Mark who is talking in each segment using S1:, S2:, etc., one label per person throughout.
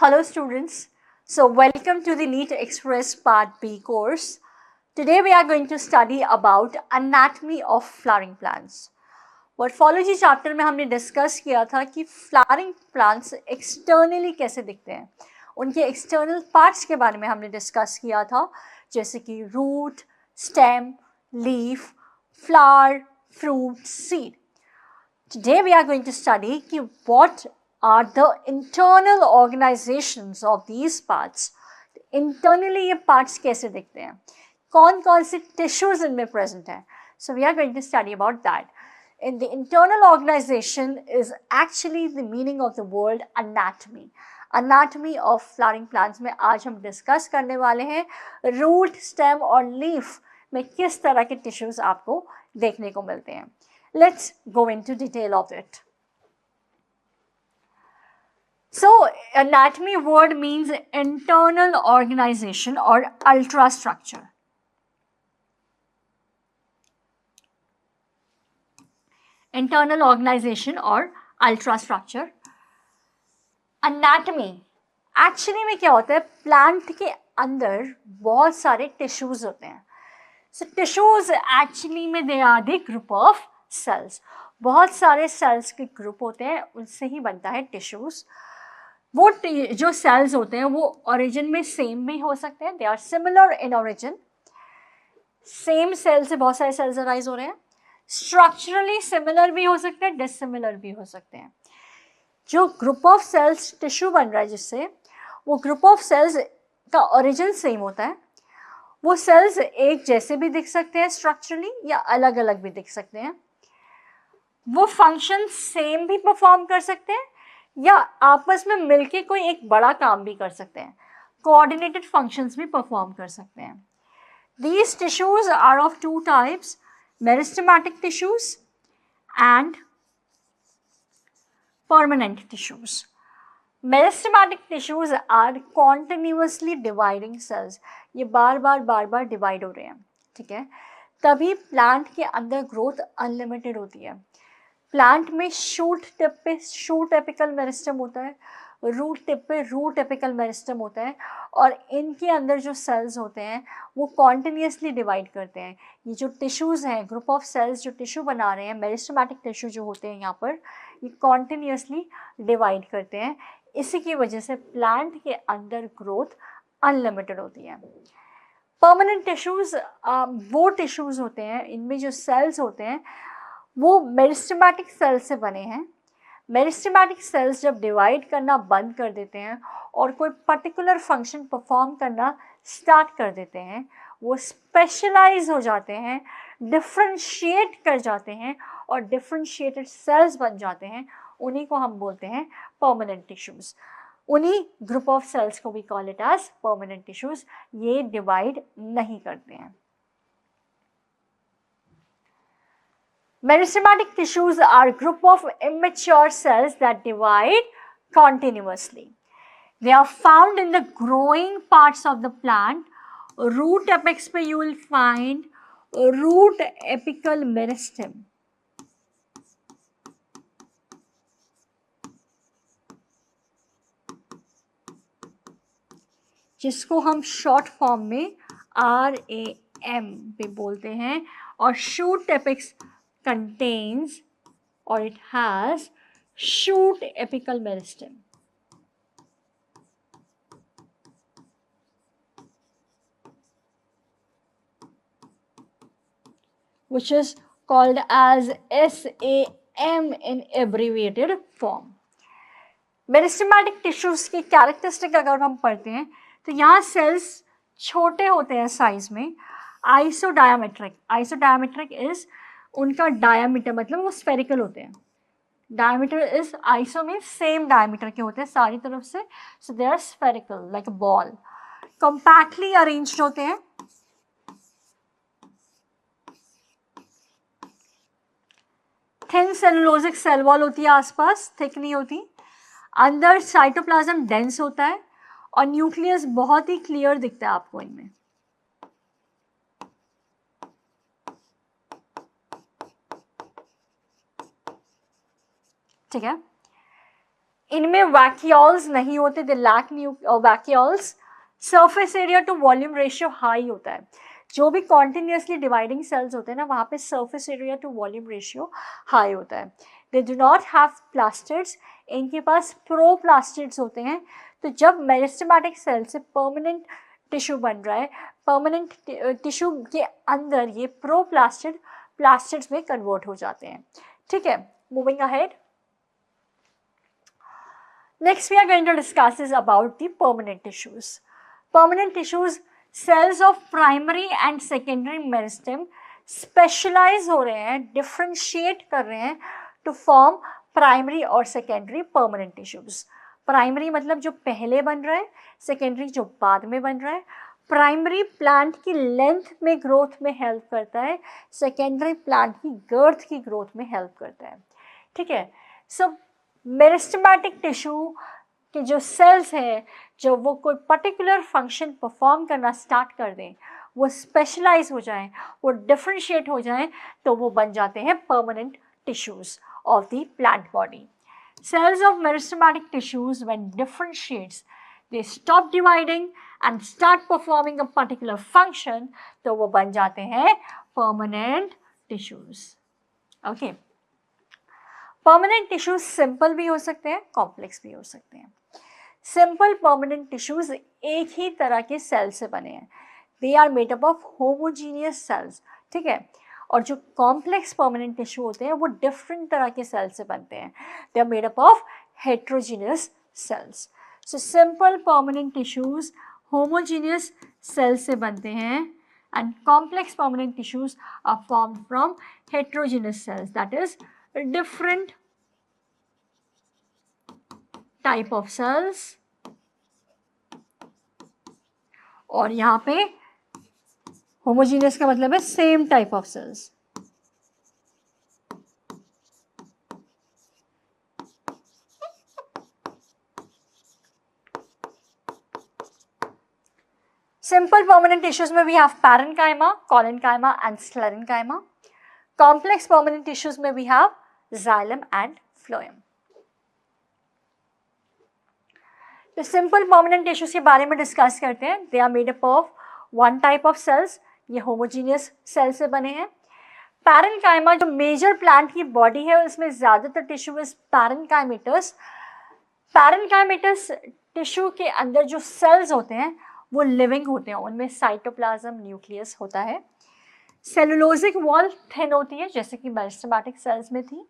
S1: Hello students, so welcome to the NEET Express Part B course. Today we are going to study about anatomy of flowering plants. Morphology chapter में हमने discuss किया था कि flowering plants externally कैसे दिखते हैं, उनके external parts के बारे में हमने डिस्कस किया था, जैसे कि root, stem, leaf, flower, fruit, seed. Today we are going to study what are the internal organizations of these parts. Internally ये parts कैसे दिखते हैं, कौन कौन से tissues इनमें present हैं. So we are going to study about that. In the internal organization is actually the meaning of the word anatomy. Anatomy of flowering plants में आज हम discuss करने वाले हैं root, stem और leaf में किस तरह के tissues आपको देखने को मिलते हैं. Let's go into detail of it. So, anatomy word means internal organization or ultrastructure. Internal organization or ultrastructure. Anatomy. Actually में क्या होता है, plant के अंदर बहुत सारे tissues होते हैं. So, tissues actually में they are the group of cells. बहुत सारे cells के group होते हैं, उनसे ही बनता है tissues. वो जो cells होते हैं वो origin में same भी हो सकते हैं, they are similar in origin. Same cell से बहुत सारे cells arise हो रहे हैं. Structurally similar भी हो सकते हैं, dissimilar भी हो सकते हैं. जो group of cells tissue बन रहा है जिससे, वो group of cells का origin same होता है. वो cells एक जैसे भी दिख सकते हैं structurally या अलग अलग भी दिख सकते हैं. वो फंक्शन सेम भी परफॉर्म कर सकते हैं या आपस में मिलके कोई एक बड़ा काम भी कर सकते हैं. कोऑर्डिनेटेड फंक्शंस भी परफॉर्म कर सकते हैं. These tissues are of two types, meristematic tissues and permanent tissues. Meristematic tissues are continuously dividing cells. ये बार बार डिवाइड हो रहे हैं, ठीक है. तभी प्लांट के अंदर ग्रोथ अनलिमिटेड होती है. प्लांट में शूट टिप पे शूट एपिकल मेरिस्टम होता है, रूट टिप पे रूट एपिकल मेरिस्टम होता है, और इनके अंदर जो सेल्स होते हैं वो कॉन्टिन्यूसली डिवाइड करते हैं. ये जो टिश्यूज़ हैं, ग्रुप ऑफ सेल्स जो टिश्यू बना रहे हैं, मेरिस्टमैटिक टिश्यू जो होते हैं यहाँ पर, ये कॉन्टिन्यूसली डिवाइड करते हैं. इसी की वजह से प्लांट के अंदर ग्रोथ अनलिमिटेड होती है. परमानेंट टिश्यूज़ वो टिश्यूज़ होते हैं, इनमें जो सेल्स होते हैं वो मेरिस्टेमेटिक सेल्स से बने हैं. मेरिस्टेमेटिक सेल्स जब डिवाइड करना बंद कर देते हैं और कोई पर्टिकुलर फंक्शन परफॉर्म करना स्टार्ट कर देते हैं, वो स्पेशलाइज हो जाते हैं, डिफ्रेंशिएट कर जाते हैं और डिफ्रेंशिएटेड सेल्स बन जाते हैं. उन्हीं को हम बोलते हैं परमानेंट टिश्यूज़. उन्हीं ग्रुप ऑफ सेल्स को भी call it as permanent tissues. ये डिवाइड नहीं करते हैं. Meristematic tissues are a group of immature cells that divide continuously. They are found in the growing parts of the plant. Root apex पे you will find root apical meristem. जिसको हम short form में RAM पे बोलते हैं, और shoot apex contains or it has shoot apical meristem. Which is called as SAM in abbreviated form. Meristematic tissues की characteristic अगर हम पढ़ते हैं तो यहाँ सेल्स छोटे होते हैं साइज में. आइसोडायमेट्रिक इज उनका डायमीटर, मतलब वो स्फेरिकल होते हैं. डायमीटर इज आइसो में सेम डायमीटर के होते हैं सारी तरफ से, so they are spherical like a ball. Compactly arranged होते हैं. थिन सेलुलोजिक सेल वॉल होती है आसपास, थिक नहीं होती. अंदर साइटोप्लाज्म डेंस होता है और न्यूक्लियस बहुत ही क्लियर दिखता है आपको इनमें. ठीक है. इनमें वैक्यूल्स नहीं होते, they lack vacuoles. Surface area to volume ratio high होता है। जो भी कॉन्टिन्यूसली डिवाइडिंग सेल्स होते हैं ना, वहाँ पे surface area to volume ratio high होता है। They do not have plastids, इनके पास प्रोप्लास्टिड्स होते हैं। तो जब मेरिस्टेमेटिक सेल से परमानेंट टिश्यू बन रहा है, परमानेंट टिश्यू के अंदर ये प्लास्टिड्स में कन्वर्ट हो जाते हैं। ठीक है, moving ahead. Next, we are going to discuss is about the permanent tissues. Permanent tissues, cells of primary and secondary meristem specialize हो रहे हैं, differentiate कर रहे हैं to form primary और secondary permanent tissues. Primary मतलब जो पहले बन रहा है, secondary जो बाद में बन रहा है। प्राइमरी प्लांट की लेंथ में ग्रोथ में हेल्प करता है, सेकेंडरी प्लांट की गर्थ की ग्रोथ में हेल्प करता है। ठीक है, सो मेरिस्टेमेटिक टिश्यू के जो सेल्स हैं, जो वो कोई पर्टिकुलर फंक्शन परफॉर्म करना स्टार्ट कर दें, वो स्पेशलाइज हो जाएं, वो डिफरेंशिएट हो जाएं, तो वो बन जाते हैं permanent tissues of the plant body. Cells of meristematic tissues when differentiates, they stop dividing and start performing a particular function, तो वो बन जाते हैं permanent tissues. Okay, permanent tissues simple भी हो सकते हैं, कॉम्प्लेक्स भी हो सकते हैं। सिंपल परमानेंट टिश्यूज एक ही तरह के सेल से बने हैं, they are made up of homogeneous cells. ठीक है, और जो कॉम्प्लेक्स परमानेंट टिश्यू होते हैं वो डिफरेंट तरह के सेल से बनते हैं, they are made up of heterogeneous cells. So simple permanent tissues homogeneous cell से बनते हैं, and complex permanent tissues are formed from heterogeneous cells, that is different type of cells। और यहाँ पे homogeneous का मतलब है same type of cells। Simple permanent tissues में we have parenchyma, collenchyma and sclerenchyma। Complex permanent tissues में we have xylem and phloem। तो simple permanent tissues के बारे में डिस्कस करते हैं। They are made up of one type of cells, ये homogeneous cell से बने हैं। पैरेन्काइमा जो मेजर प्लांट की बॉडी है उसमें ज़्यादातर tissue is parenchymatous. Parenchymatous tissue के अंदर जो सेल्स होते हैं वो लिविंग होते हैं, उनमें साइटोप्लाज्म न्यूक्लियस होता है। सेलुलोजिक वॉल थिन होती है जैसे कि मेरिस्टेमेटिक सेल्स में थी।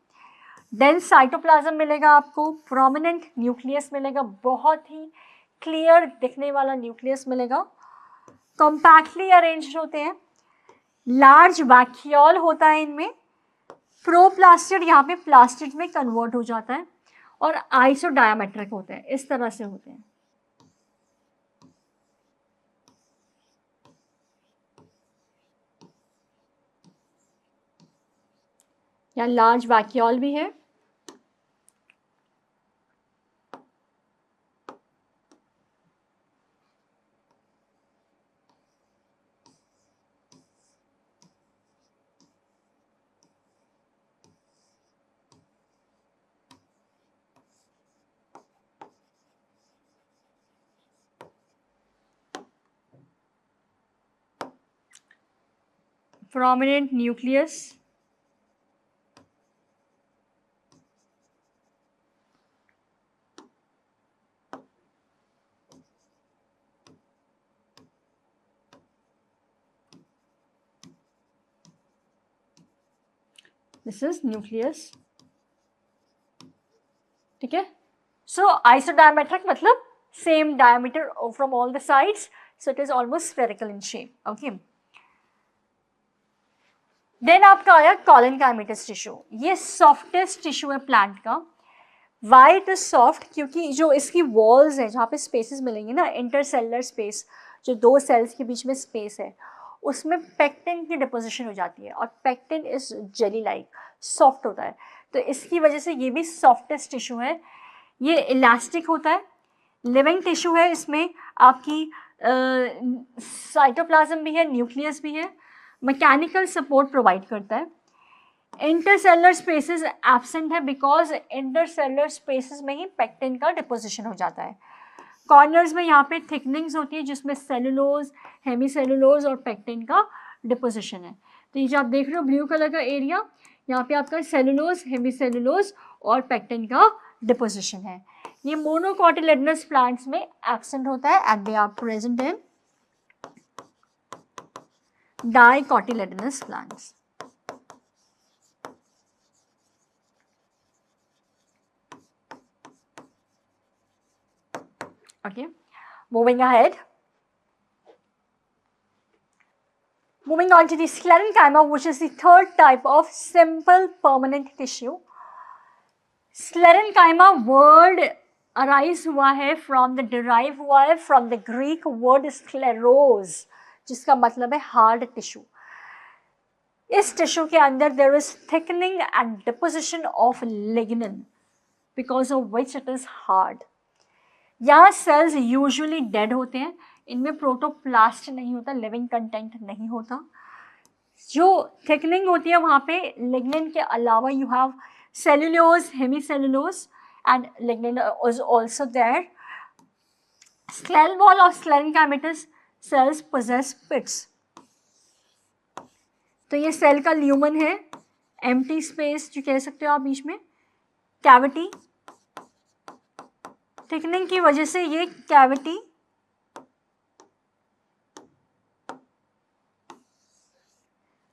S1: डेंस साइटोप्लाज्म मिलेगा आपको, प्रोमिनेंट न्यूक्लियस मिलेगा, बहुत ही क्लियर दिखने वाला न्यूक्लियस मिलेगा। कॉम्पैक्टली अरेंज्ड होते हैं, लार्ज वैक्यूल होता है इनमें। प्रोप्लास्टिड यहाँ पे प्लास्टिड में कन्वर्ट हो जाता है, और आइसोडायामेट्रिक होते हैं, इस तरह से होते हैं। यहाँ लार्ज वैक्यूल भी है। Prominent nucleus, this is nucleus। ठीक है, सो आइसोडायमेट्रिक मतलब same diameter from all the sides, so it is almost spherical in shape. Okay, then आपका आया कॉलेनकाइमेटस टिश्यू। ये सॉफ्टेस्ट टिश्यू है प्लांट का। Why it is soft? क्योंकि जो इसकी वॉल्स हैं, जहाँ पे स्पेसेस मिलेंगे ना, इंटरसेलुलर स्पेस, जो दो सेल्स के बीच में स्पेस है, उसमें पेक्टिन की डिपोजिशन हो जाती है, और pectin is jelly like, soft होता है, तो इसकी वजह से ये भी सॉफ्टेस्ट टिश्यू है। ये इलास्टिक होता है, लिविंग टिश्यू है, इसमें आपकी साइटोप्लाज्म भी है, न्यूक्लियस भी है, मैकेनिकल सपोर्ट प्रोवाइड करता है। इंटरसेलुलर स्पेसेस एब्सेंट है बिकॉज इंटरसेलुलर स्पेसेस में ही पेक्टिन का डिपोजिशन हो जाता है. कॉर्नर्स में यहाँ पे थिकनिंग्स होती है जिसमें सेलुलोज, हेमीसेलुलोज और पेक्टिन का डिपोजिशन है. तो ये जो आप देख रहे हो ब्लू कलर का एरिया, यहाँ पे आपका सेलुलोज, हेमीसेलुलोज और पेक्टिन का डिपोजिशन है. ये मोनोकोटिलेडनस प्लांट्स में एब्सेंट होता है and they are present in dicotyledonous plants. Okay, moving ahead. Moving on to the sclerenchyma, which is the third type of simple permanent tissue. Sclerenchyma word arise हुआ है from the derive हुआ है from the Greek word scleros, जिसका मतलब है hard tissue. इस tissue के अंदर there is thickening and deposition of lignin because of which it is hard. यहाँ सेल्स यूजुअली डेड होते हैं, इनमें प्रोटोप्लास्ट नहीं होता, लिविंग कंटेंट नहीं होता. जो थिकनिंग होती है वहाँ पे लिग्निन के अलावा you have cellulose, hemicellulose and lignin is also there. Scale wall of sclerenchymatous cells possess pits. तो ये सेल का ल्यूमन है, एम्प्टी स्पेस जो कह सकते हो आप बीच में, कैविटी. थिकनिंग की वजह से ये कैविटी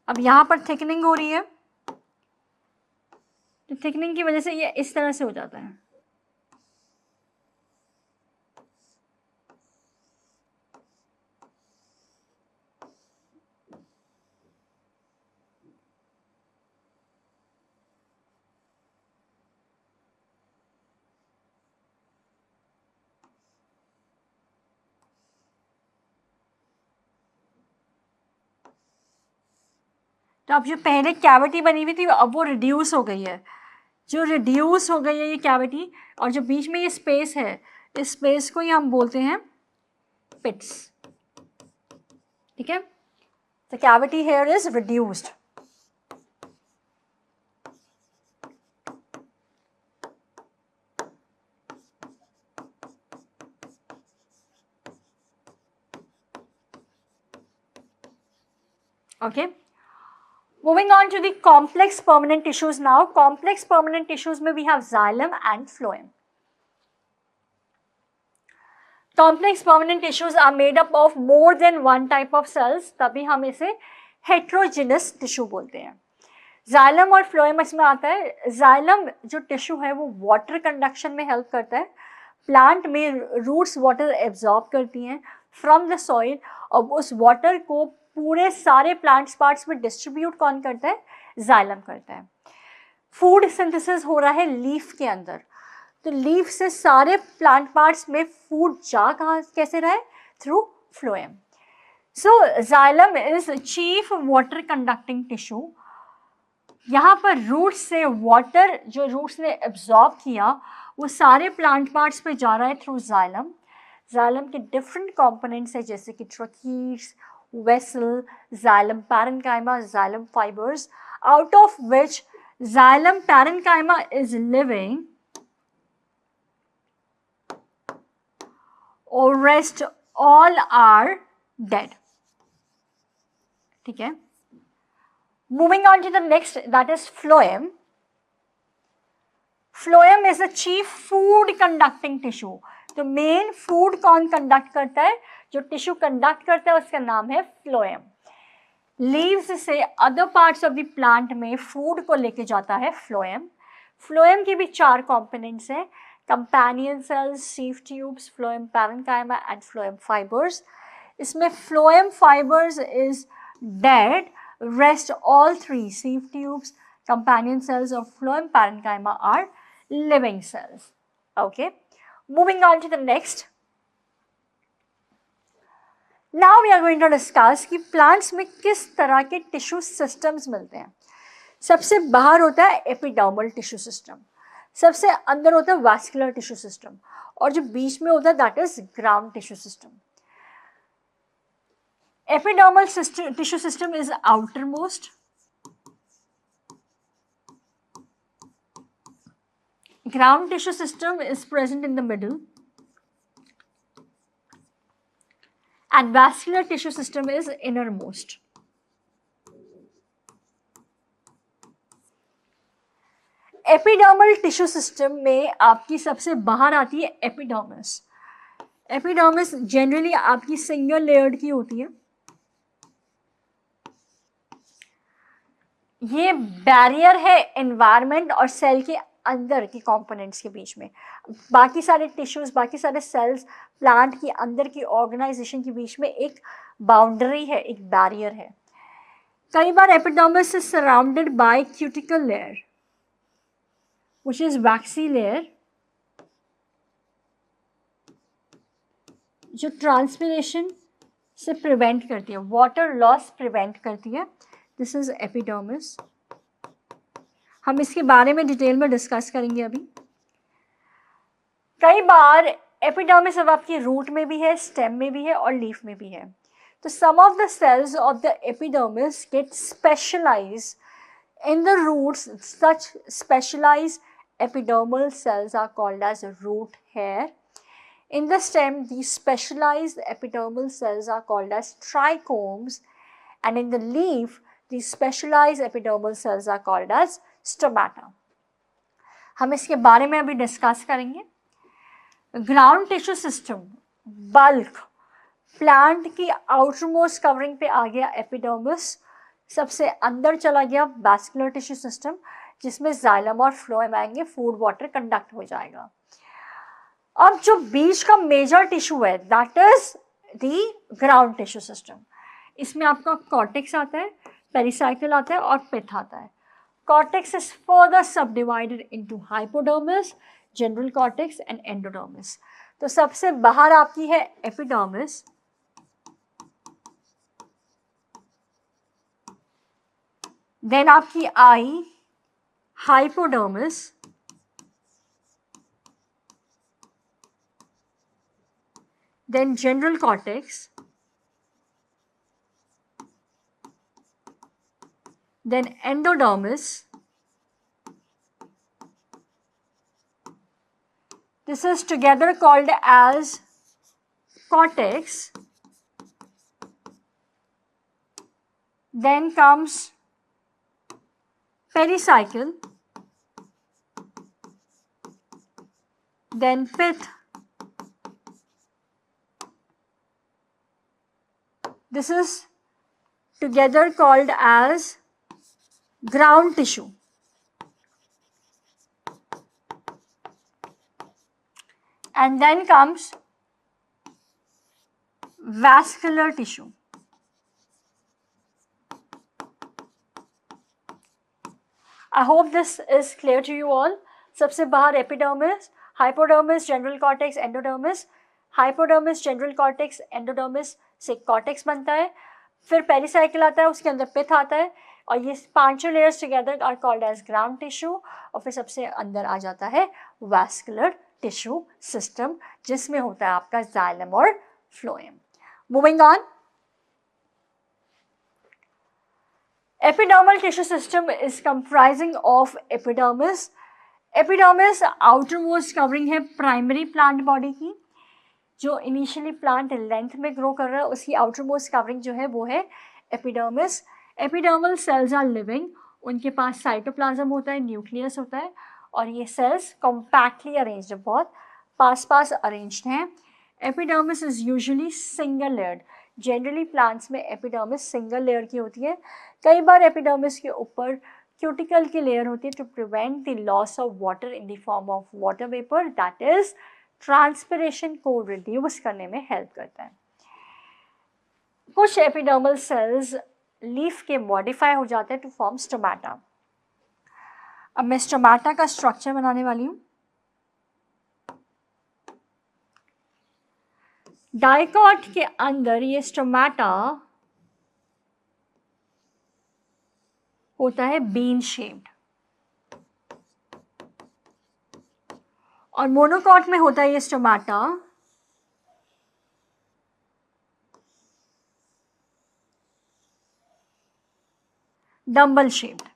S1: अब यहाँ पर थिकनिंग हो रही है, तो थिकनिंग की वजह से ये इस तरह से हो जाता है. तो अब जो पहले कैविटी बनी हुई थी अब वो रिड्यूस हो गई है. जो रिड्यूस हो गई है ये कैविटी, और जो बीच में ये स्पेस है, इस स्पेस को ही हम बोलते हैं पिट्स. ठीक है, the cavity here is reduced. Okay, moving on to the complex permanent tissues now. Complex permanent tissues में we have xylem and phloem. Complex permanent tissues are made up of more than one type of cells, तभी हम इसे heterogeneous tissue बोलते हैं. xylem और phloem इसमें आता है. xylem जो टिश्यू है वो वाटर कंडक्शन में हेल्प करता है. प्लांट में रूट्स वाटर एब्जॉर्ब करती हैं फ्रॉम द सॉइल, और उस वाटर को पूरे सारे प्लांट्स पार्ट्स में डिस्ट्रीब्यूट कौन करता है? जाइलम करता है. फूड सिंथेसिस हो रहा है लीफ के अंदर, तो लीफ से सारे प्लांट पार्ट्स में फूड जा कहाँ कैसे रहा है? Through phloem. So xylem is chief water conducting tissue. यहाँ पर रूट्स से वाटर जो रूट्स ने एब्जॉर्ब किया वो सारे प्लांट पार्ट्स पे जा रहा है थ्रू जाइलम. जाइलम के डिफरेंट कंपोनेंट्स है जैसे कि ट्रकीट्स, vessel, xylem parenchyma, xylem fibers, out of which xylem parenchyma is living or rest all are dead. ठीक है, moving on to the next, that is phloem. Phloem is the chief food conducting tissue. तो main food कौन conduct करता है? जो tissue conduct करता है उसका नाम है फ्लोएम. लीव्स से other parts of the plant में फूड को लेके जाता है फ्लोएम. फ्लोएम के भी 4 कंपोनेंट्स हैं, companion cells, sieve tubes, phloem parenchyma and phloem fibres. इसमें phloem fibres is dead, rest all 3 sieve tubes, companion cells और phloem parenchyma are living cells. Okay, moving on to the next. Now we are going to discuss कि plants में किस तरह के tissue systems मिलते हैं. सबसे बाहर होता है एपिडर्मल टिश्यू सिस्टम, सबसे अंदर होता है वैस्कुलर टिश्यू सिस्टम, और जो बीच में होता है that is ground tissue system. Epidermal tissue system is outer most, Ground tissue system is present in the middle, and vascular tissue system is innermost. Epidermal tissue system में आपकी सबसे बाहर आती है एपिडर्मिस. एपिडर्मिस जनरली आपकी single layered की होती है. ये बैरियर है एनवायरनमेंट और सेल के अंदर के कंपोनेंट्स के बीच में. बाकी सारे टिश्यूज, बाकी सारे सेल्स, प्लांट के अंदर की ऑर्गेनाइजेशन के बीच में एक बाउंड्री है, एक बैरियर है. कई बार epidermis is surrounded by cuticle layer which is waxy layer, जो ट्रांसपिरेशन से प्रिवेंट करती है, वाटर लॉस प्रिवेंट करती है. This is epidermis. हम इसके बारे में डिटेल में डिस्कस करेंगे अभी. कई बार एपिडर्मिस अब आपकी रूट में भी है, स्टेम में भी है और लीफ में भी है. तो some of the cells of the epidermis get specialise in the roots. Such specialized epidermal cells are called as root hair. In the stem, these specialized epidermal cells are called as trichomes, and in the leaf, these specialized epidermal cells are called as stomata. हम इसके बारे में अभी discuss करेंगे. Ground tissue system, bulk, plant की outermost covering पे आ गया epidermis. सबसे अंदर चला गया वैस्कुलर टिश्यू सिस्टम, जिसमें जाइलम और फ्लोएम आएंगे, फूड वाटर कंडक्ट हो जाएगा. अब जो बीच का मेजर टिश्यू है that is the ground tissue system. इसमें आपका कॉर्टेक्स आता है, पेरिसाइकिल आता है और पिथ आता है. Cortex is further subdivided into hypodermis, general cortex and endodermis. तो सबसे बाहर आपकी है एपिडर्मिस, देन आपकी आई hypodermis, then general cortex, then endodermis. This is together called as cortex. Then comes pericycle, then pith. This is together called as ground tissue. And then comes vascular tissue. I hope this is clear to you all. सबसे बाहर epidermis, hypodermis, general cortex, endodermis. Hypodermis, general cortex, endodermis से cortex बनता है. फिर pericycle आता है, उसके अंदर पिथ आता है, और ये पांचों layers together are called as ground tissue. और फिर सबसे अंदर आ जाता है वैस्कुलर टिश्यू सिस्टम, जिसमें होता है आपका जाइलम और phloem. Moving on. Epidermal tissue system is comprising of epidermis. Epidermis outermost covering है प्राइमरी प्लांट बॉडी की, जो इनिशियली प्लांट लेंथ में ग्रो कर रहा है, उसकी outermost कवरिंग जो है वो है epidermis. Epidermal cells are living. उनके पास साइटोप्लाज्म होता है, न्यूक्लियस होता है, और ये सेल्स कॉम्पैक्टली अरेंज्ड, बहुत पास पास अरेंज्ड हैं. Epidermis is usually single layered. Generally plants में एपिडर्मिस सिंगल लेयर की होती है. कई बार एपिडर्मिस के ऊपर क्यूटिकल की लेयर होती है to prevent the loss of water in the form of water vapour, that is transpiration को रिड्यूस करने में हेल्प करता है. कुछ एपिडर्मल सेल्स लीफ के मॉडिफाई हो जाते हैं टू फॉर्म स्टोमेटा. अब मैं स्टोमेटा का स्ट्रक्चर बनाने वाली हूँ. डाइकॉट के अंदर ये स्टोमेटा होता है बीन शेप्ड, और मोनोकॉट में होता है ये स्टोमेटा डम्बल शेप्ड.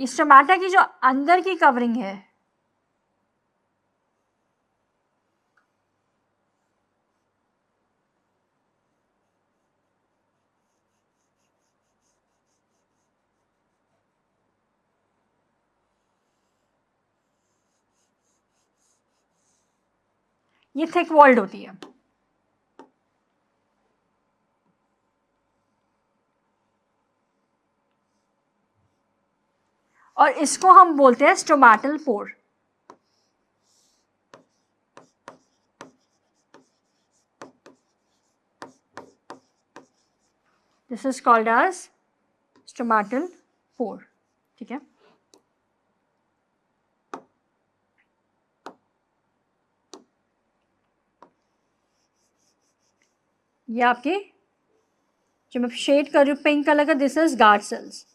S1: ये स्टोमेटा की जो अंदर की कवरिंग है, ये थिक वॉल्ड होती है। और इसको हम बोलते हैं stomatal pore. This is called as stomatal pore. ठीक है, ये आपके जो मैं शेड कर रही हूँ पिंक कलर का, दिस इज गार्ड सेल्स।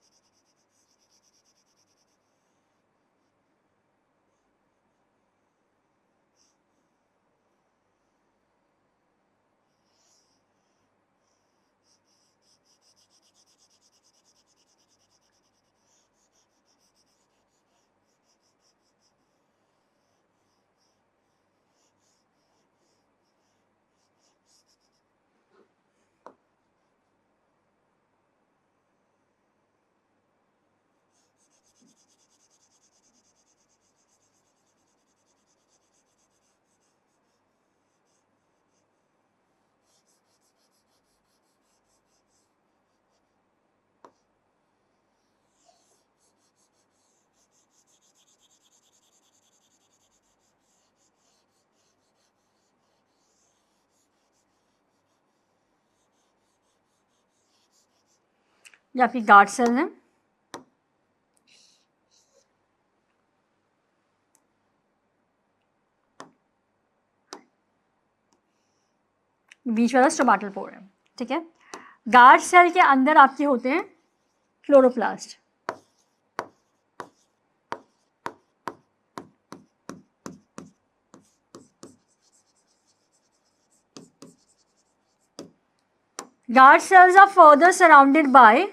S1: ये आपकी गार्ड सेल है। बीच वाला स्टोमेटल पोर है। ठीक है, गार्ड सेल के अंदर आपके होते हैं chloroplast. Guard cells are further surrounded by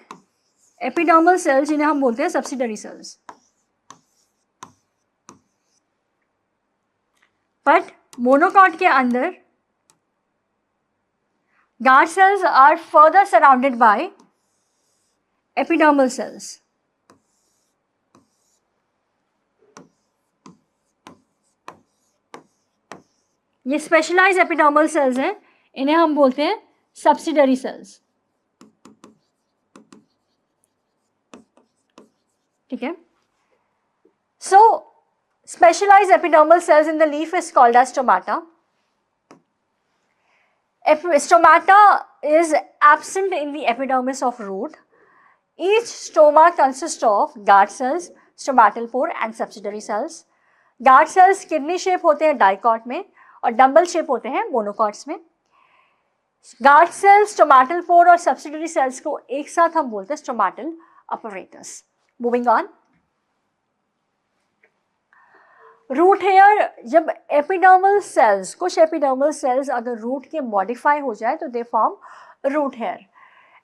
S1: epidermal cells, जिन्हें हम बोलते हैं सब्सिडरी सेल्स। बट मोनोकॉट के अंदर guard cells are further surrounded by epidermal cells. ये स्पेशलाइज एपिडर्मल सेल्स हैं, इन्हें हम बोलते हैं सब्सिडरी सेल्स। ठीक है, सो specialized epidermal cells in the leaf is called as stomata. Stomata is absent in the epidermis of root. Each stoma consists of guard cells, stomatal pore and subsidiary cells. Guard cells kidney shape होते हैं dicot में और dumbbell shape होते हैं monocots में। Guard cells, stomatal pore और subsidiary cells को एक साथ हम बोलते हैं stomatal apparatus. Moving on, root hair, जब एपिडर्मल सेल्स, कुछ एपिडर्मल सेल्स अगर रूट के मॉडिफाई हो जाए तो they form root hair.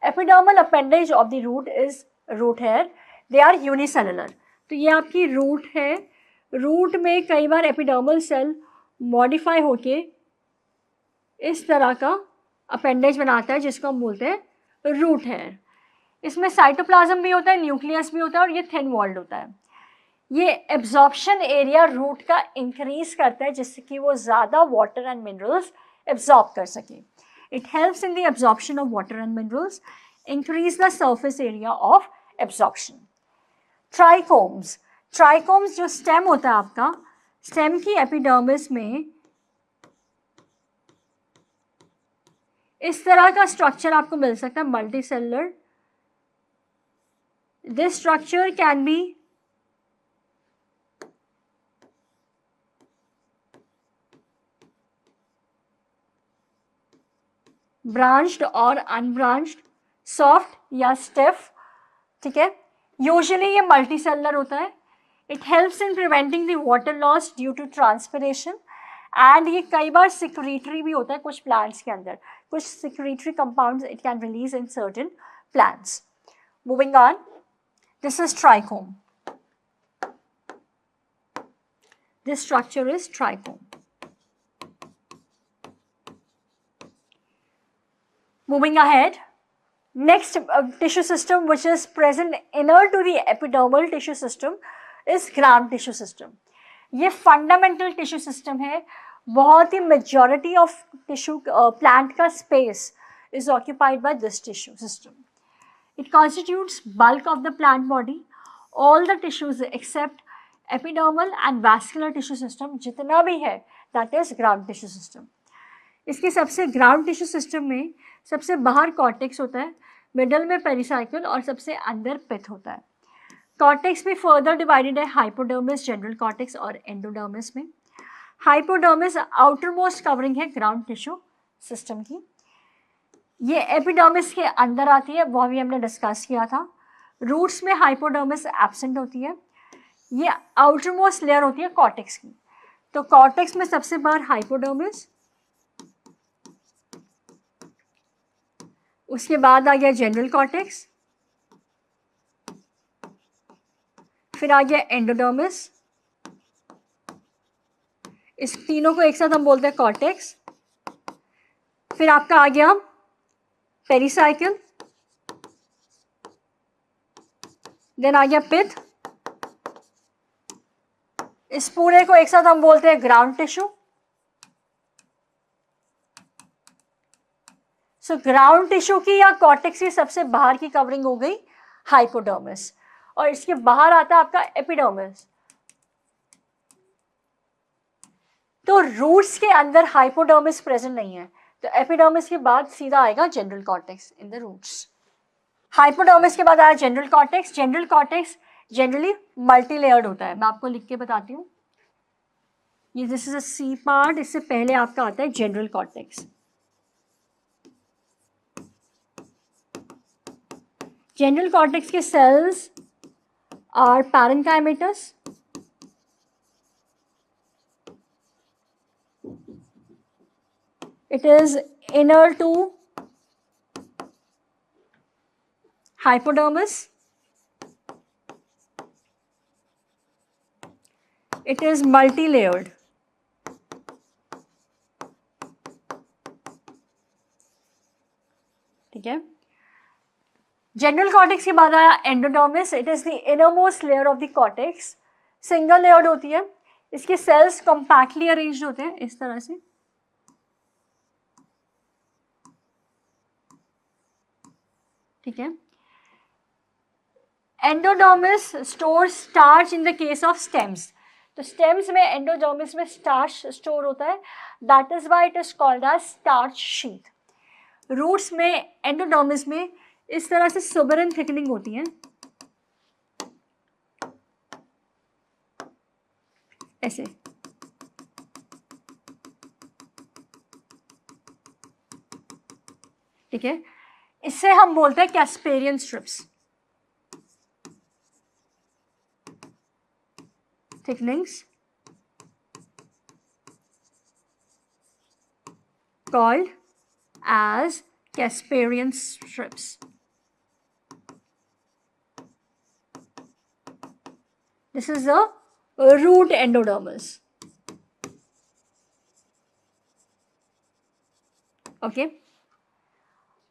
S1: Epidermal appendage of the root is root hair, they are unicellular. तो ये आपकी रूट है, रूट में कई बार एपिडर्मल सेल मॉडिफाई होके इस तरह का अपेंडेज बनाता है जिसको हम बोलते हैं रूट हेयर। इसमें साइटोप्लाज्म भी होता है, न्यूक्लियस भी होता है और ये थिन वॉल्ड होता है। ये एब्जॉर्प्शन एरिया रूट का इंक्रीज करता है जिससे कि वो ज़्यादा वाटर एंड मिनरल्स एब्जॉर्ब कर सके। It helps in the absorption of water and minerals, increase the surface area of absorption. Trichomes, trichomes जो स्टेम होता है आपका, स्टेम की एपिडर्मिस में इस तरह का स्ट्रक्चर आपको मिल सकता है, multicellular. This structure can be branched और अनब्रांच्ड, सॉफ्ट या स्टिफ। ठीक है, यूजुअली ये मल्टी सेलुलर होता है। It helps in preventing the water loss due to transpiration and ये कई बार सिक्रीटरी भी होता है कुछ प्लांट्स के अंदर, कुछ secretory compounds it can release in certain plants. Moving on, this is trichome. This structure is trichome. Moving ahead, next tissue system which is present inner to the epidermal tissue system is gram tissue system. ये fundamental tissue system है. बहुत ही majority of tissue plant का space is occupied by this tissue system. It constitutes bulk of the plant body. All the tissues except epidermal and vascular tissue system जितना भी है that is ground tissue system. इसके सबसे ground tissue system में सबसे बाहर cortex होता है, मिडल में पेरिसाइकिल और सबसे अंदर पिथ होता है. कॉर्टेक्स में फर्दर डिवाइडेड है हाइपोडर्मिस, जनरल कॉर्टेक्स और एंडोडर्मिस में. हाइपोडर्मिस आउटर मोस्ट कवरिंग है ग्राउंड टिश्यू सिस्टम की. ये एपिडर्मिस के अंदर आती है, वो भी हमने डिस्कस किया था. रूट्स में हाइपोडर्मिस एब्सेंट होती है. ये आउटर मोस्ट लेयर होती है कॉर्टेक्स की. तो कॉर्टेक्स में सबसे बाहर हाइपोडर्मिस, उसके बाद आ गया जनरल कॉर्टेक्स, फिर आ गया एंडोडर्मिस. इस तीनों को एक साथ हम बोलते हैं कॉर्टेक्स. फिर आपका आ गया पेरिसाइकिल, देन आ गया पिथ. इस पूरे को एक साथ हम बोलते हैं ground tissue. So ground tissue की या कॉर्टेक्स की सबसे बाहर की कवरिंग हो गई हाइपोडर्मिस, और इसके बाहर आता है आपका एपिडर्मिस. तो रूट्स के अंदर हाइपोडर्मिस प्रेजेंट नहीं है, तो एपिडर्मिस के बाद सीधा आएगा general cortex in the roots. Hypodermis के बाद आया general cortex. General cortex generally multi layered होता है. मैं आपको लिख के बताती हूँ. ये this is a C part. इससे पहले आपका आता है जनरल कॉर्टेक्स. जनरल कॉर्टेक्स के cells are parenchymatous. It is inner to hypodermis. It is multi-layered. ठीक है. जनरल कॉर्टेक्स के बाद आया endodermis. It is the innermost layer of the cortex. Single layered होती है. इसके सेल्स कॉम्पैक्टली अरेंज्ड होते हैं इस तरह से. ठीक है. Endodermis store starch in the case of stems. तो स्टेम्स में एंडोडर्मिस में स्टार्च स्टोर होता है. That is why it is called as starch sheath. Roots में एंडोडर्मिस में इस तरह से सुबरन थिकनिंग होती है, ऐसे. ठीक है. इससे हम बोलते हैं Casparian strips. Thickenings called as Casparian strips. This is the root endodermis. Okay.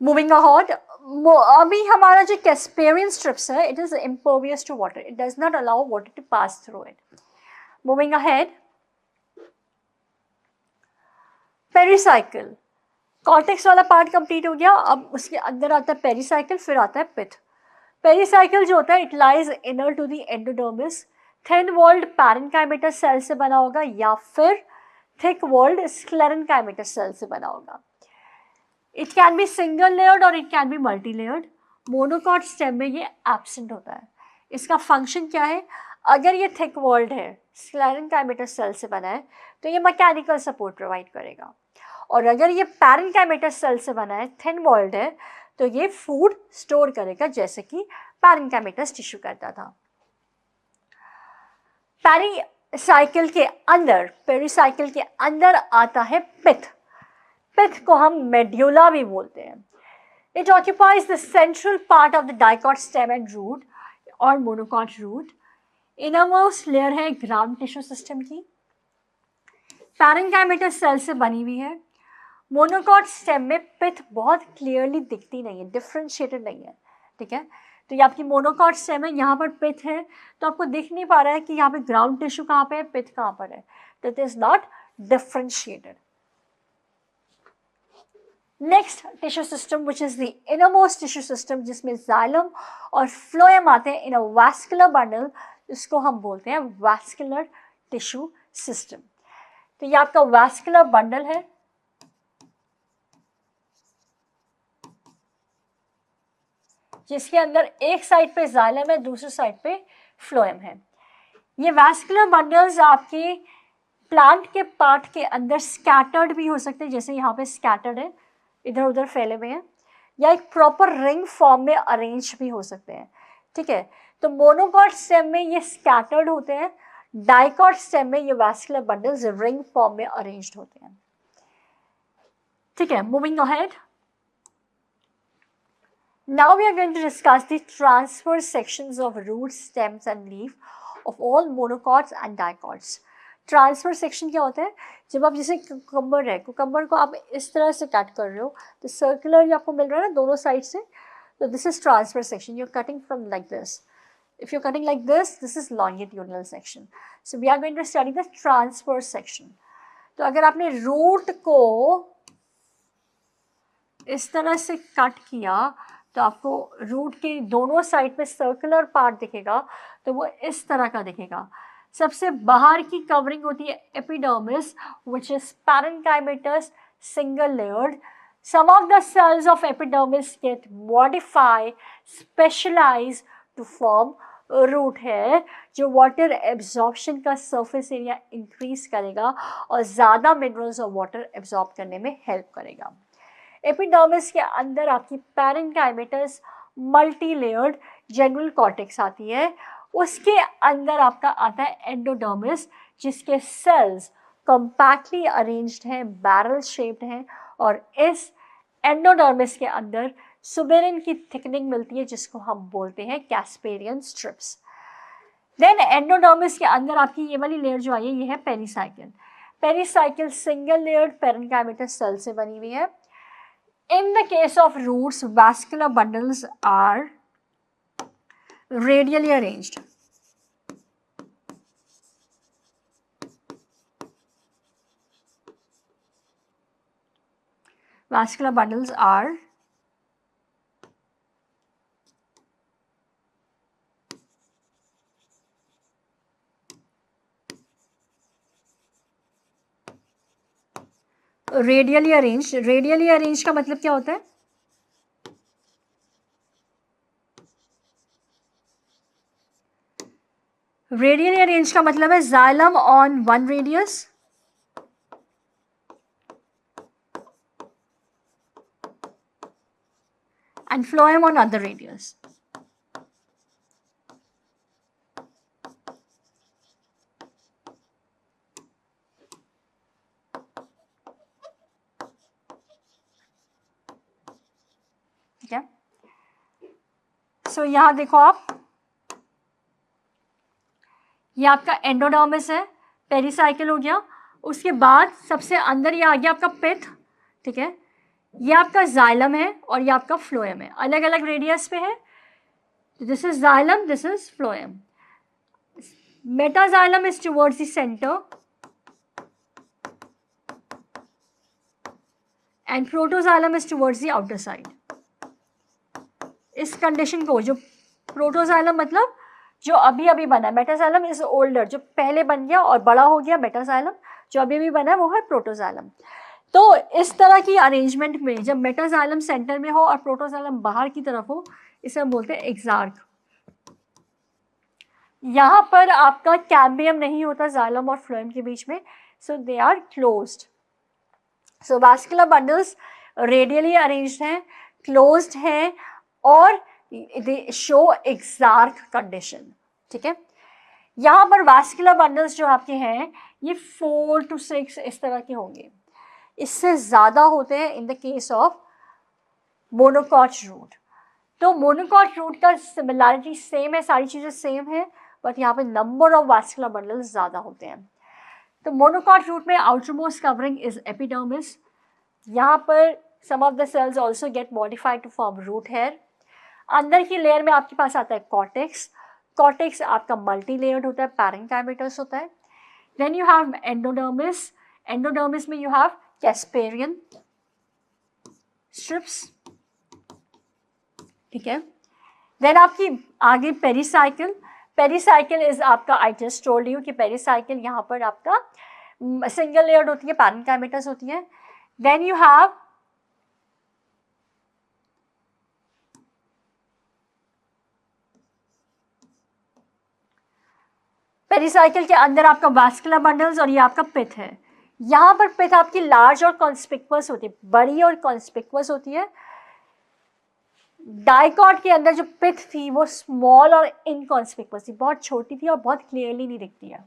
S1: Moving ahead, अभी हमारा जो Casparian strips है, it is impervious to water. It does not allow water to pass through it. Moving ahead, pericycle. Cortex वाला part complete हो गया. अब उसके अंदर आता है पेरिसाइकिल, फिर आता है पिथ. पेरिसाइकिल जो होता है it lies inner to the endodermis. Thin walled parenchymatous cell से बना होगा या फिर थिक वॉल्ड स्क्लेरेन्काइमेटस सेल से बना होगा. It can be single layered और it can be multi layered. Monocot stem में ये एब्सेंट होता है. इसका फंक्शन क्या है? अगर ये थिक वॉल्ड है, स्क्लेरेन्काइमेटस सेल से बना है, तो ये मैकेनिकल सपोर्ट प्रोवाइड करेगा. और अगर ये पैरेन्काइमेटस सेल से बना है, थिन वॉल्ड है, तो ये फूड स्टोर करेगा जैसे कि पैरेन्काइमेटस टिश्यू करता था. पेरिसाइकिल के अंदर आता है पिथ. पिथ को हम मेड्यूला भी बोलते हैं. It occupies the central part of the dicot stem and root और मोनोकॉट रूट. इनरमोस्ट लेयर है ग्राउंड टिश्यू सिस्टम की. पैरेन्काइमेटस सेल से बनी हुई है। मोनोकॉट स्टेम में पिथ बहुत क्लियरली दिखती नहीं है, डिफ्रेंशिएटेड नहीं है, ठीक है। तो ये आपकी मोनोकॉट स्टेम है, यहाँ पर पिथ है, तो आपको दिख नहीं पा रहा है कि यहाँ पे ग्राउंड टिश्यू कहाँ पे है, पिथ कहाँ पर है, तो it is not differentiated. Next tissue system which is the innermost tissue system, जिसमें जाइलम और फ्लोएम आते हैं इन अ वैस्कुलर बंडल, इसको हम बोलते हैं वैस्कुलर टिश्यू सिस्टम। तो ये आपका वैस्कुलर बंडल है, जिसके अंदर एक साइड पे जाइलम है, दूसरी साइड पे फ्लोएम है। ये वैस्कुलर बंडल्स आपके प्लांट के पार्ट के अंदर स्कैटर्ड भी हो सकते हैं, जैसे यहाँ पे स्कैटर्ड है, इधर उधर फैले हुए हैं, या एक प्रॉपर रिंग फॉर्म में अरेंज भी हो सकते हैं, ठीक है। तो मोनोकॉट स्टेम में ये स्कैटर्ड होते हैं, डाइकॉट स्टेम में ये वैस्कुलर बंडल्स रिंग फॉर्म में अरेंज्ड होते हैं, ठीक है। Moving ahead, now we are going to discuss the transverse sections of roots, stems and leaf of all monocots and dicots. Transfer section क्या होता है, जब आप जैसे कुकम्बर है, कुकम्बर को आप इस तरह से कट कर रहे हो तो सर्कुलर आपको मिल रहा है ना दोनों साइड से, तो this is transfer section, you are cutting from like this, if you are cutting like this is longitudinal section. So we are going to study the transfer section. तो अगर आपने रूट को इस तरह से कट किया तो आपको रूट के दोनों साइड पे सर्कुलर पार्ट दिखेगा, तो वो इस तरह का दिखेगा। सबसे बाहर की कवरिंग होती है epidermis, which is parenchymatous single layered. Some of the cells of epidermis get modify specialize to form root है, जो वाटर एब्जॉर्प्शन का सरफेस एरिया इंक्रीज करेगा और ज़्यादा मिनरल्स और वाटर एब्जॉर्ब करने में हेल्प करेगा। एपिडर्मिस के अंदर आपकी parenchymatous multi layered general cortex आती है, उसके अंदर आपका आता है एंडोडर्मिस, जिसके सेल्स कॉम्पैक्टली अरेंज्ड हैं, बैरल शेप्ड हैं, और इस एंडोडर्मिस के अंदर सुबेरिन की थिकनिंग मिलती है, जिसको हम बोलते हैं कैस्पेरियन स्ट्रिप्स। देन एंडोडर्मिस के अंदर आपकी ये वाली लेयर जो आई है, ये है pericycle. Pericycle single layered parenchymatous cell से बनी हुई है। In the case of roots, vascular bundles are radially arranged. Vascular bundles are radially arrange. Radially arrange का मतलब क्या होता है, रेडियली अरेंज का मतलब है xylem on one radius and phloem on other radius. ठीक है, सो यहां देखो आप, ये आपका एंडोडर्मिस है, पेरिसाइकिल हो गया, उसके बाद सबसे अंदर ये आ गया आपका पिथ, ठीक है। ये आपका जाइलम है और ये आपका फ्लोएम है, अलग अलग रेडियस पे है। This is xylem, this is phloem. Metaxylem is towards the centre and protoxylem is towards the outer side. इस कंडीशन को, जो प्रोटोजाइलम मतलब जो अभी अभी बना है, मेटाजाइलम इज ओल्डर, जो पहले बन गया और बड़ा हो गया, मेटाजाइलम जो अभी अभी बना है वो है प्रोटोजाइलम। तो इस तरह की अरेंजमेंट में जब मेटाजाइलम सेंटर में हो और प्रोटोजाइलम बाहर की तरफ हो, इसे हम बोलते हैं एक्सार्क। यहाँ पर आपका कैम्बियम नहीं होता जाइलम और फ्लोएम के बीच में, so they are closed. So vascular bundles radially arranged हैं, क्लोज्ड हैं और दे शो एक्सार्क कंडीशन, ठीक है। यहाँ पर वास्कुलर बंडल्स जो आपके हैं ये 4 to 6 इस तरह के होंगे, इससे ज़्यादा होते हैं in the case of monocot root. तो मोनोकॉट रूट का सिमिलैरिटी सेम है, सारी चीज़ें सेम है, बट यहाँ पे नंबर ऑफ वास्कुलर बंडल्स ज़्यादा होते हैं। तो मोनोकॉट रूट में outermost covering is epidermis. यहाँ पर some of the cells also get modified to form root hair. अंदर की लेयर में आपके पास आता है कॉर्टेक्स. कॉर्टेक्स आपका मल्टी लेयर्ड होता है, पैरेन्काइमेटस होता है. Then you have endodermis. Endodermis में यू हैव कैस्पेरियन स्ट्रिप्स. ठीक है. देन आपकी आगे पेरिसाइकिल. पेरिसाइकिल इज आपका, आई जस्ट टोल्ड यू कि पेरिसाइकिल यहाँ पर आपका सिंगल लेयर्ड होती है, पैरेन्काइमेटस होती है. देन यू हैव पेरिसाइकिल के अंदर आपका वास्कुलर बंडल्स और ये आपका पिथ है. यहाँ पर पिथ आपकी लार्ज और कॉन्स्पिक्वस होती है, बड़ी और कॉन्स्पिक्वस होती है. डाइकॉट के अंदर जो पिथ थी वो स्मॉल और इनकॉन्स्पिक्वस थी, बहुत छोटी थी और बहुत क्लियरली नहीं दिखती है.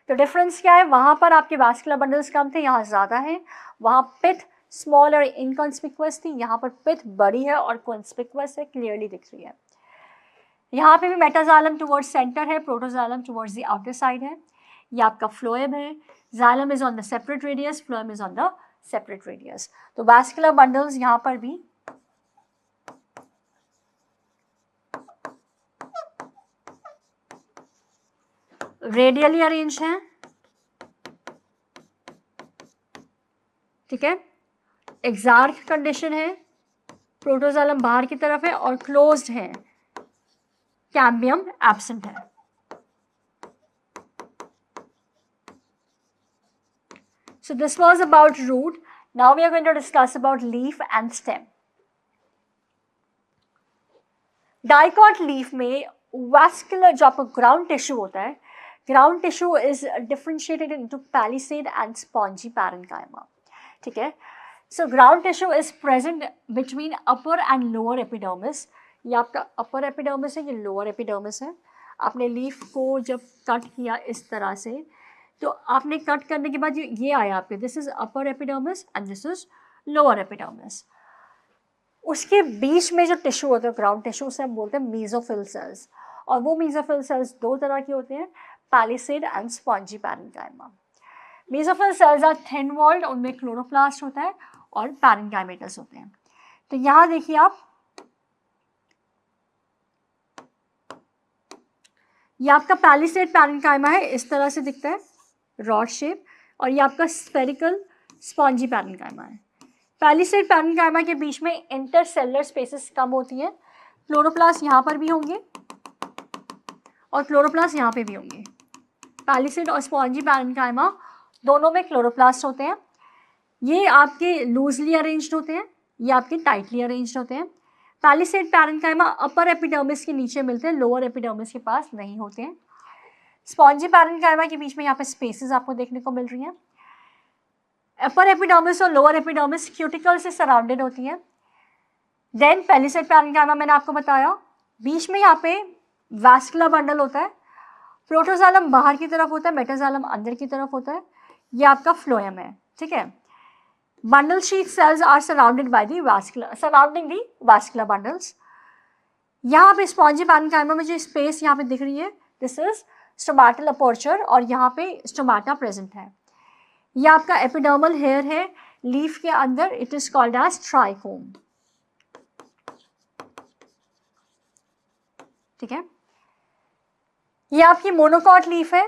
S1: तो डिफरेंस क्या है, वहाँ पर आपके वास्कुलर बंडल्स कम थे, यहाँ ज़्यादा है. वहाँ पिथ स्मॉल और इनकॉन्स्पिक्वस थी, यहाँ पर पिथ बड़ी है और कॉन्स्पिक्वस है, क्लियरली दिख रही है. यहाँ पे भी मेटाजाइलम टुवर्ड्स सेंटर है, protoxylem towards the outer side है. ये आपका फ्लोएम है. Xylem is on the separate radius, phloem is on the separate radius. तो वास्कुलर बंडल्स यहाँ पर भी रेडियली अरेंज हैं. ठीक है. एक्सार्क कंडीशन है, प्रोटोजाइलम बाहर की तरफ है और क्लोज्ड है, कैम्बियम एब्सेंट है. So this was about root. Now we are going to discuss about leaf and stem. Dicot leaf में vascular जो आपका ground tissue होता है, ground tissue is differentiated into palisade and spongy parenchyma. ठीक है. So ground tissue is present between upper and lower epidermis. ये आपका upper epidermis है, ये lower epidermis है. आपने leaf को जब cut किया इस तरह से, तो आपने कट करने के बाद ये आया आपके, this is upper epidermis and this is lower epidermis. उसके बीच में जो टिश्यू होता है ग्राउंड टिश्यू, उसे हम बोलते हैं मेसोफिल सेल्स. और वो मेसोफिल सेल्स दो तरह के होते हैं, palisade and spongy parenchyma. Mesophyll cells are thin walled, उनमें क्लोरोप्लास्ट होता है और पैरेन्काइमेटस होते हैं. तो यहाँ देखिए आप, ये आपका पैलिसेड पैरेन्काइमा है, इस तरह से दिखता है, रॉड शेप. और ये आपका स्फेरिकल स्पॉन्जी पैरेन्काइमा है. पैलिसेड पैरेन्काइमा के बीच में इंटरसेलुलर स्पेसेस कम होती हैं. क्लोरोप्लास्ट यहाँ पर भी होंगे और क्लोरोप्लास्ट यहाँ पे भी होंगे. पैलिसेड और स्पॉन्जी पैरेन्काइमा दोनों में क्लोरोप्लास्ट होते हैं. ये आपके लूजली अरेंज्ड होते हैं, ये आपके टाइटली अरेंज्ड होते हैं. पैलिसेड पैरेन्काइमा अपर एपिडर्मिस के नीचे मिलते हैं, लोअर एपिडर्मिस के पास नहीं होते हैं. स्पॉन्जी पैरेन्काइमा के बीच में यहाँ पे स्पेसेस आपको देखने को मिल रही हैं. अपर एपिडर्मिस और लोअर एपिडर्मिस क्यूटिकल से सराउंडेड होती हैं. देन पैलिसेड पैरेन्काइमा मैंने आपको बताया, बीच में यहाँ पे वास्कुलर बंडल होता है. प्रोटोजाइलम बाहर की तरफ होता है, मेटाजाइलम अंदर की तरफ होता है. ये आपका फ्लोएम है. ठीक है. Bundle sheath cells are surrounded by the surrounding the vascular bundles. यहाँ पे स्पॉन्जी पैरेन्काइमा में जो स्पेस यहाँ पे दिख रही है, दिस इज स्टोमेटल अपर्चर और यहाँ पे स्टोमाटा प्रेजेंट है. ये आपका एपिडर्मल हेयर है लीफ के अंदर, it is called as trichome. ठीक है. ये आपकी मोनोकॉट लीफ है.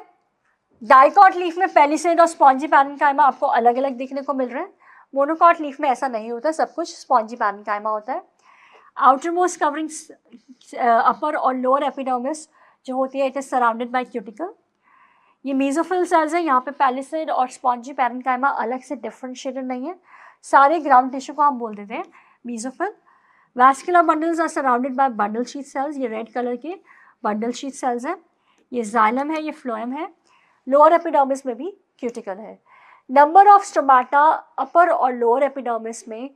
S1: डाइकॉट लीफ में पैलिसेड और स्पॉन्जी पैरेन्काइमा आपको अलग अलग देखने को मिल रहे हैं. मोनोकॉट लीफ में ऐसा नहीं होता, सब कुछ स्पॉन्जी पैरेन्काइमा होता है. आउटर मोस्ट कवरिंग अपर और लोअर एपिडर्मिस जो होती है, it is surrounded by cuticle. ये मेसोफिल सेल्स है. यहाँ पे पैलिसेड और स्पॉन्जी पैरेन्काइमा अलग से डिफरेंशिएटेड नहीं है, सारे ग्राउंड टिश्यू को हम बोल देते हैं mesophyll. Vascular bundles are surrounded by bundle sheath cells. ये रेड कलर के बंडल शीथ सेल्स हैं. ये जाइलम है, ये फ्लोएम है. लोअर एपिडर्मिस में भी क्यूटिकल है. नंबर ऑफ स्टोमाटा अपर और लोअर एपिडर्मिस में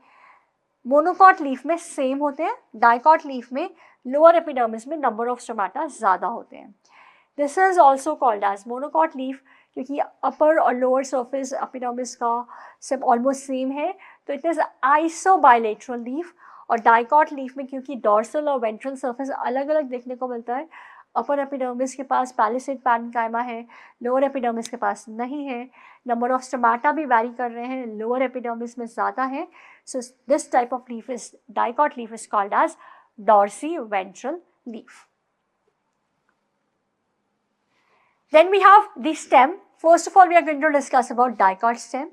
S1: मोनोकॉट लीफ में सेम होते हैं. डाइकॉट लीफ में लोअर एपिडर्मिस में नंबर ऑफ स्टोमाटा ज़्यादा होते हैं. This is also called as monocot leaf, क्योंकि अपर और लोअर सर्फेस एपिडर्मिस का सब ऑलमोस्ट सेम है, तो इट इज़ आइसोबाइलेटरल लीफ. और डाइकॉट लीफ में क्योंकि डॉर्सल और वेंट्रल सर्फेस अलग अलग देखने को मिलता है, अपर एपिडर्मिस के पास पैलिसेड पैरेन्काइमा है, लोअर एपिडर्मिस के पास नहीं है. नंबर ऑफ स्टोमाटा भी वैरी कर रहे हैं, लोअर एपिडर्मिस में ज़्यादा है. So this type of leaf is dicot leaf is called as dorsiventral leaf. Then we have the stem. First of all, we are going to discuss about dicot stem.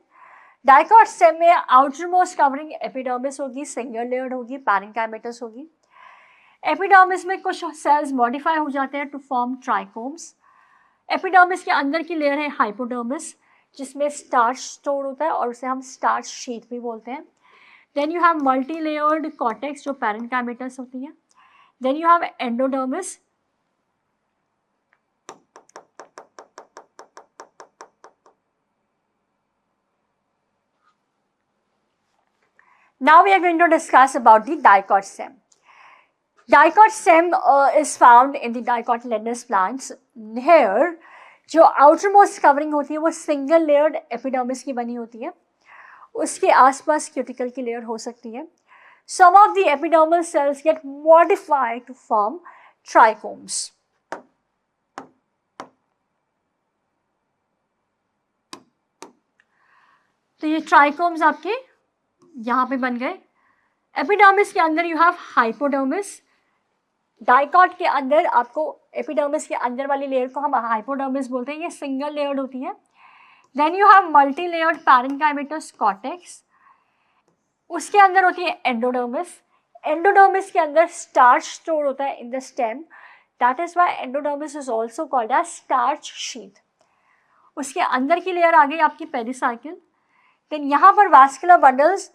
S1: Dicot stem में outermost covering epidermis होगी, single layered होगी, parenchymatous होगी. Epidermis में कुछ sales modify हो जाते हैं to form trichomes. Epidermis के अंदर की लेयर है हाइपोडर्मिस, जिसमें स्टार्च स्टोर होता है और उसे हम स्टार्च शीट भी बोलते हैं. Then you have multi layered cortex जो पैरेन्काइमेटस होती है. Then you have endodermis. Now we are going to discuss about the dicot stem. Dicot stem is found in the dicotyledonous plants. Here जो outermost covering होती है वो single layered epidermis की बनी होती है. उसके आसपास क्यूटिकल की लेयर हो सकती है. Some of the epidermal cells get modified to form trichomes. तो ये ट्राइकोम्स आपके यहाँ पे बन गए. एपिडर्मिस के अंदर यू हैव हाइपोडर्मिस. डाइकॉट के अंदर आपको एपिडर्मिस के अंदर वाली लेयर को हम हाइपोडर्मिस बोलते हैं, ये सिंगल लेयर्ड होती है. Then you have multi layered parenchymatous cortex. उसके अंदर होती है एंडोडर्मिस. एंडोडर्मिस के अंदर स्टार्च स्टोर होता है in the stem. That is why endodermis is also called as starch sheath. उसके अंदर की लेयर आ गई आपकी पेरिसाइकिल. देन यहाँ पर वैस्कुलर बंडल्स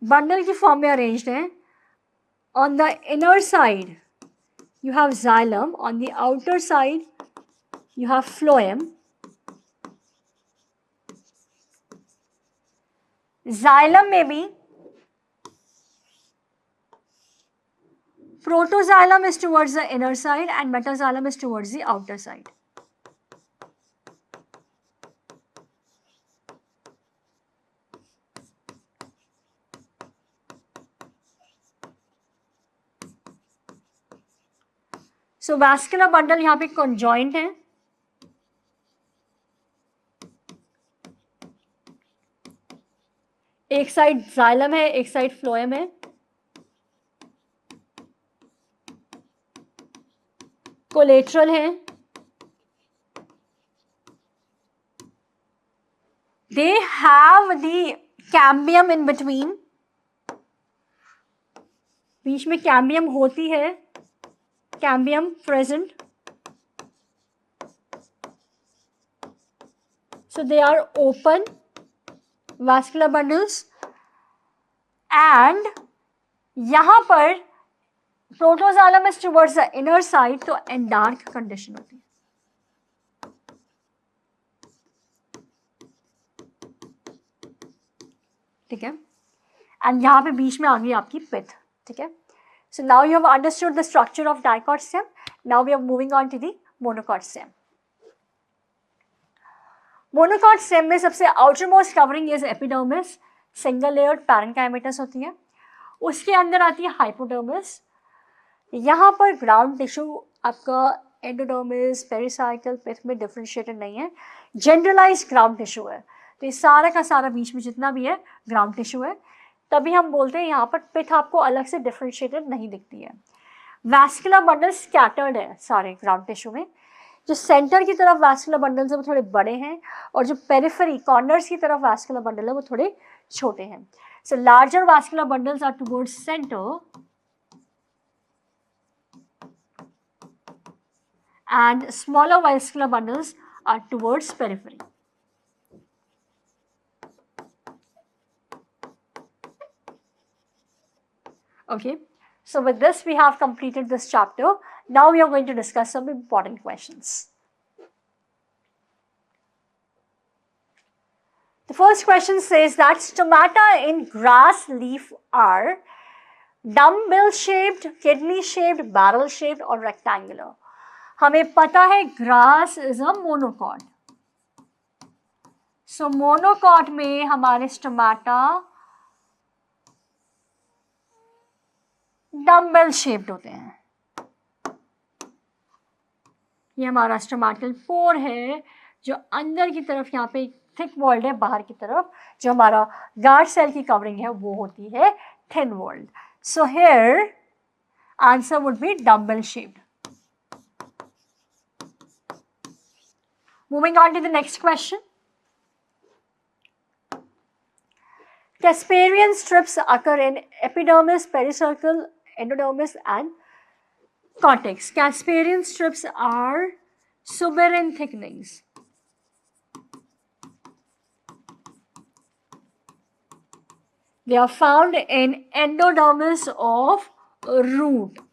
S1: बंडल की फॉर्म में अरेंज्ड हैं. On the inner side you have xylem, on the outer side you have phloem. Xylem में भी protoxylem is towards the inner side and metaxylem is towards the outer side. So vascular bundle यहाँ पे conjoint है. एक side xylem है, एक side phloem है. Collateral है. They have the cambium in between. बीच में कैम्बियम होती है, cambium present. So they are open vascular bundles and यहाँ पर protoxylem is towards the inner side तो एंडार्क कंडीशन होती है. ठीक है. एंड यहाँ पे बीच में आ गई आपकी पिथ. ठीक है. So now you have understood the structure of dicot stem. Now we are moving on to the monocot stem. Monocot stem में सबसे outermost covering is epidermis, single layered parenchymatous होती है. उसके अंदर आती है hypodermis. यहाँ पर ground tissue आपका endodermis, pericycle, pith में differentiated नहीं है, generalized ground tissue है. तो ये सारा का सारा बीच में जितना भी है ground tissue है. तभी हम बोलते हैं यहाँ पर पिथ आपको अलग से डिफरेंशिएटेड नहीं दिखती है. वैस्कुलर बंडल स्कैटर्ड है सारे ग्राउंड टिश्यू में. जो सेंटर की तरफ वैस्कुलर बंडल्स है वो थोड़े बड़े हैं और जो पेरिफेरी कॉर्नर्स की तरफ वैस्कुलर बंडल है वो थोड़े छोटे हैं. So larger vascular bundles are towards centre and smaller vascular bundles are towards periphery. Okay, so with this we have completed this chapter. Now we are going to discuss some important questions. The first question says that stomata in grass leaf are dumbbell shaped, kidney shaped, barrel shaped or rectangular. हमें पता है grass is a monocot. So monocot में हमारे stomata dumbbell shaped होते हैं. ये हमारा stomatal pore है जो अंदर की तरफ यहाँ पे थिक वॉल्ड है, बाहर की तरफ जो हमारा गार्ड सेल की कवरिंग है वो होती है thin walled. So here answer would be dumbbell shaped. Moving on to the next question. Casparian strips occur in epidermis, pericercle, endodermis, and cortex. Casparian strips are suberin thickenings. They are found in endodermis of root.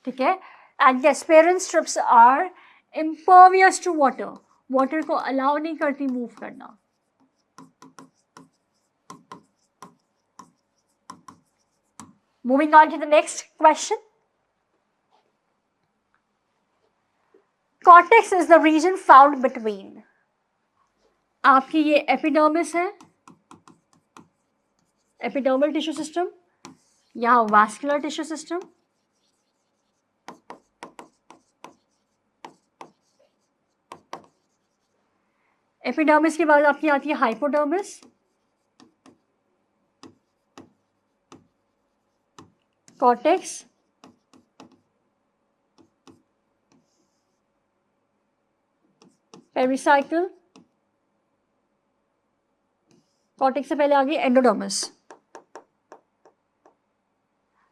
S1: ठीक है? And Casparian strips are impervious to water. Water को allow नहीं करती move करना. Moving on to the next question. Cortex is the region found between. आपकी ये epidermis है, epidermal tissue system, यहाँ वास्कुलर टिश्यू सिस्टम, एपिडर्मिस के बाद आपकी आती है हाइपोडर्मिस, कॉर्टेक्स, पेरिसाइकल, कॉर्टेक्स से पहले आ गई एंडोडर्मिस.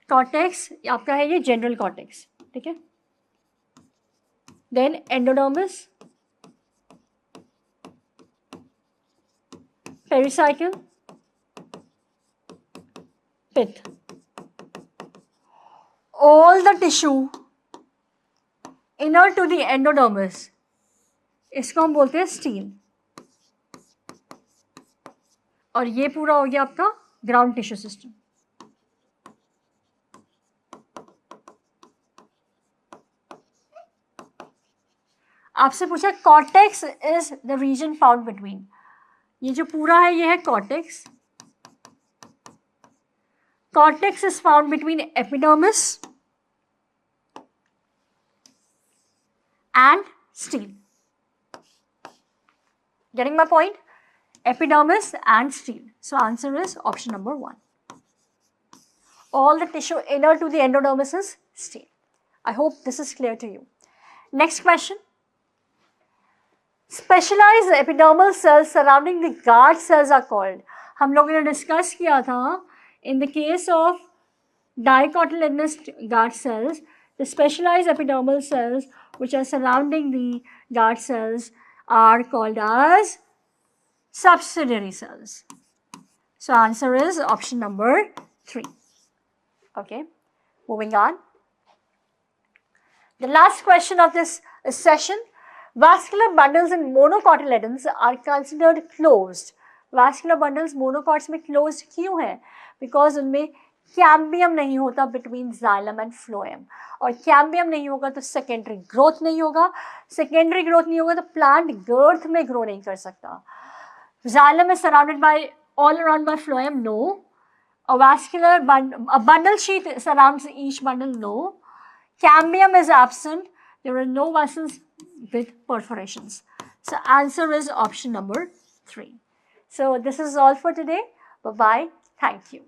S1: कॉर्टेक्स आपका है ये जनरल कॉर्टेक्स, ठीक है. Then endodermis, pericycle, pith. All the tissue inner to the endodermis, इसको हम बोलते हैं स्टील. और ये पूरा हो गया आपका ग्राउंड टिश्यू सिस्टम. आपसे पूछा cortex is the region found between. ये जो पूरा है ये है कॉर्टेक्स. Cortex is found between epidermis and steel. Getting my point? Epidermis and steel. So answer is option number 1. All the tissue inner to the endodermis is steel. I hope this is clear to you. Next question. Specialized epidermal cells surrounding the guard cells are called. हम लोगों ने discuss किया था. In the case of dicotyledonous guard cells, the specialized epidermal cells which are surrounding the guard cells are called as subsidiary cells. So answer is option number 3. Okay, moving on. The last question of this session. Vascular bundles in monocotyledons are considered closed. Vascular bundles monocots में closed क्यों है? Because उनमें cambium नहीं होता between xylem and phloem. और cambium नहीं होगा तो सेकेंडरी ग्रोथ नहीं होगा. सेकेंडरी ग्रोथ नहीं होगा तो प्लांट गर्थ में ग्रो नहीं कर सकता. Xylem is surrounded by all around by phloem. No. A vascular bundle sheath surrounds each bundle. No. Cambium is absent. There are no vessels with perforations. So answer is option number 3. So this is all for today. Bye-bye. Thank you.